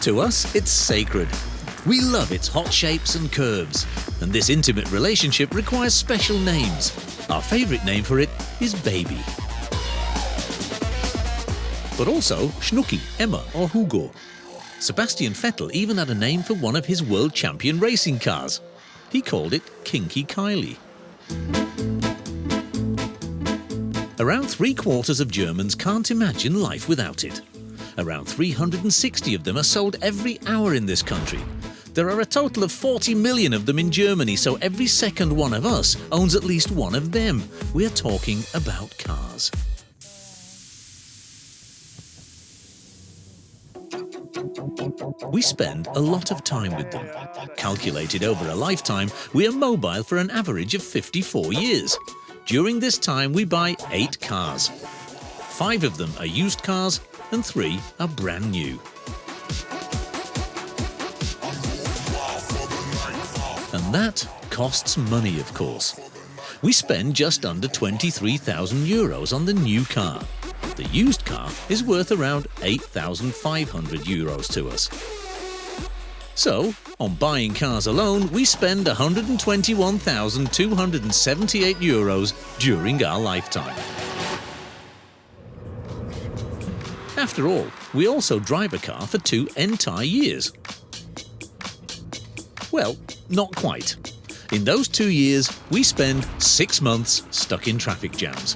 To us, it's sacred. We love its hot shapes and curves, and this intimate relationship requires special names. Our favourite name for it is Baby. But also Schnucki, Emma or Hugo. Sebastian Vettel even had a name for one of his world champion racing cars. He called it Kinky Kylie. Around 3/4 of Germans can't imagine life without it. Around 360 of them are sold every hour in this country. There are a total of 40 million of them in Germany, so every second one of us owns at least one of them. We're talking about cars. We spend a lot of time with them. Calculated over a lifetime, we are mobile for an average of 54 years. During this time, we buy 8 cars. 5 of them are used cars and 3 are brand new. And that costs money, of course. We spend just under 23,000 euros on the new car. The used car is worth around 8,500 euros to us. So, on buying cars alone, we spend 121,278 euros during our lifetime. After all, we also drive a car for 2 entire years. Well, not quite. In those 2 years, we spend 6 months stuck in traffic jams.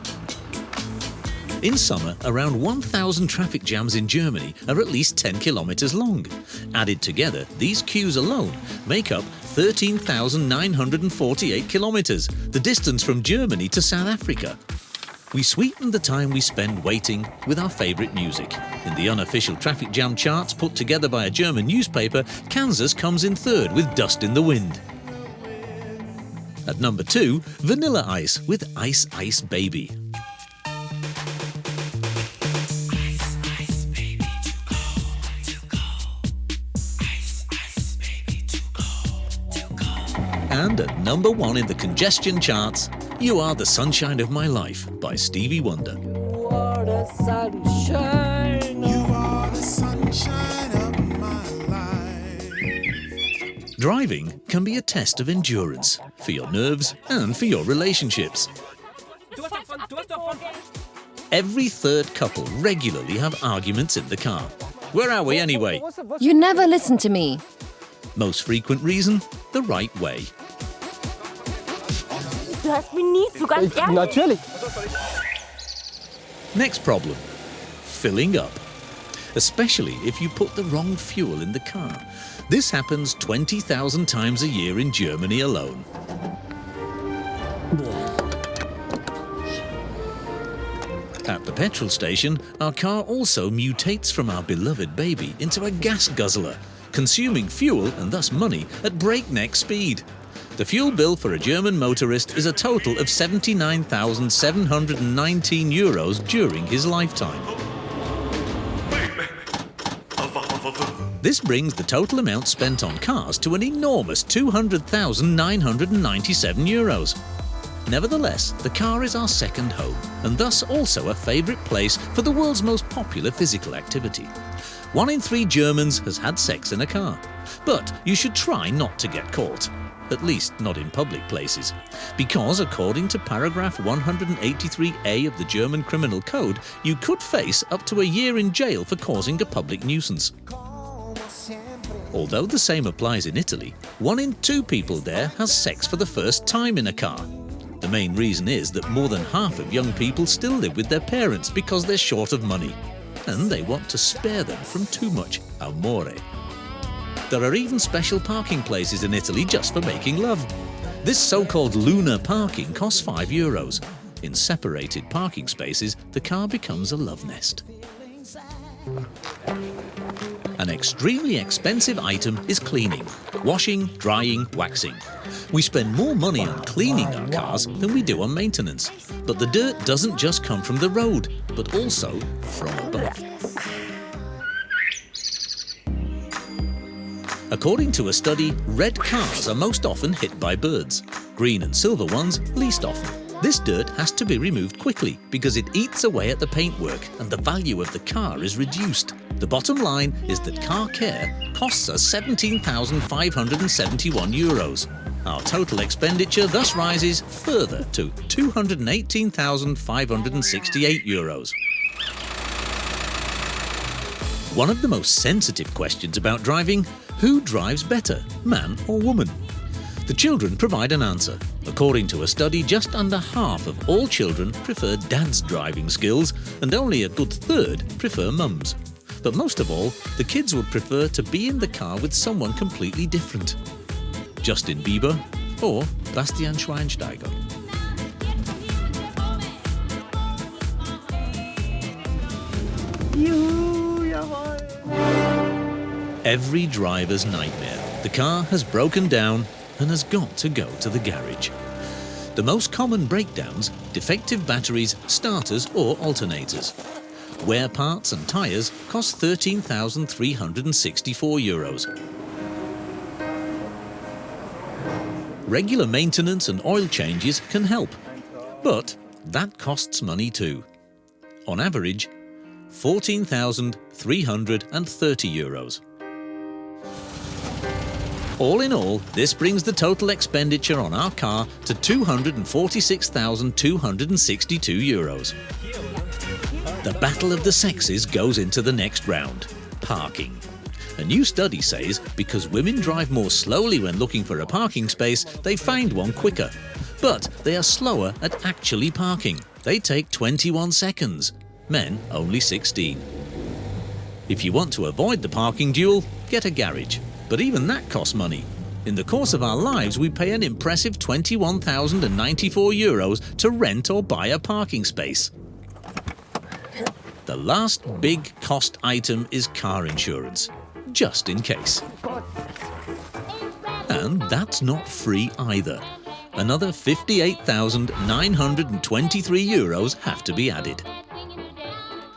In summer, around 1,000 traffic jams in Germany are at least 10 kilometers long. Added together, these queues alone make up 13,948 kilometers, the distance from Germany to South Africa. We sweeten the time we spend waiting with our favorite music. In the unofficial traffic jam charts put together by a German newspaper, Kansas comes in third with Dust in the Wind. At number 2, Vanilla Ice with Ice Ice Baby. And at number 1 in the congestion charts, You Are the Sunshine of My Life by Stevie Wonder. You are the sunshine. You are the sunshine of my life. Driving can be a test of endurance for your nerves and for your relationships. Every third couple regularly have arguments in the car. Where are we anyway? You never listen to me. Most frequent reason, the right way. Du hast mich nie so ganz ehrlich. Natürlich. Next problem, filling up. Especially if you put the wrong fuel in the car. This happens 20,000 times a year in Germany alone. At the petrol station, our car also mutates from our beloved baby into a gas guzzler, consuming fuel and thus money at breakneck speed. The fuel bill for a German motorist is a total of 79,719 euros during his lifetime. This brings the total amount spent on cars to an enormous 200,997 euros. Nevertheless, the car is our second home, and thus also a favourite place for the world's most popular physical activity. 1 in 3 Germans has had sex in a car. But you should try not to get caught. At least not in public places. Because according to paragraph 183A of the German Criminal Code, you could face up to a year in jail for causing a public nuisance. Although the same applies in Italy, 1 in 2 people there has sex for the first time in a car. The main reason is that more than half of young people still live with their parents because they're short of money. And they want to spare them from too much amore. There are even special parking places in Italy just for making love. This so-called lunar parking costs €5. In separated parking spaces, the car becomes a love nest. An extremely expensive item is cleaning. Washing, drying, waxing. We spend more money on cleaning our cars than we do on maintenance. But the dirt doesn't just come from the road, but also from above. According to a study, red cars are most often hit by birds. Green and silver ones least often. This dirt has to be removed quickly because it eats away at the paintwork and the value of the car is reduced. The bottom line is that car care costs us €17,571. Our total expenditure thus rises further to €218,568. One of the most sensitive questions about driving: who drives better, man or woman? The children provide an answer. According to a study, just under half of all children prefer dad's driving skills, and only a good third prefer mum's. But most of all, the kids would prefer to be in the car with someone completely different. Justin Bieber or Bastian Schweinsteiger. Every driver's nightmare. The car has broken down and has got to go to the garage. The most common breakdowns: defective batteries, starters or alternators. Wear parts and tyres cost €13,364. Regular maintenance and oil changes can help, but that costs money too. On average, €14,330. All in all, this brings the total expenditure on our car to €246,262. The battle of the sexes goes into the next round: parking. A new study says because women drive more slowly when looking for a parking space, they find one quicker. But they are slower at actually parking. They take 21 seconds. Men only 16. If you want to avoid the parking duel, get a garage. But even that costs money. In the course of our lives, we pay an impressive €21,094 to rent or buy a parking space. The last big cost item is car insurance, just in case. And that's not free either. Another €58,923 have to be added.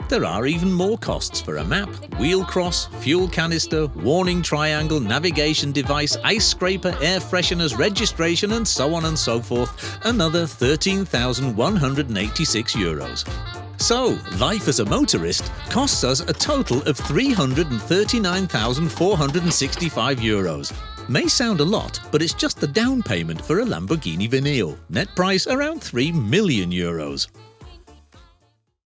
There are even more costs for a map, wheel cross, fuel canister, warning triangle, navigation device, ice scraper, air fresheners, registration, and so on and so forth. Another €13,186. So, life as a motorist costs us a total of €339,465. May sound a lot, but it's just the down payment for a Lamborghini Veneo. Net price around €3 million.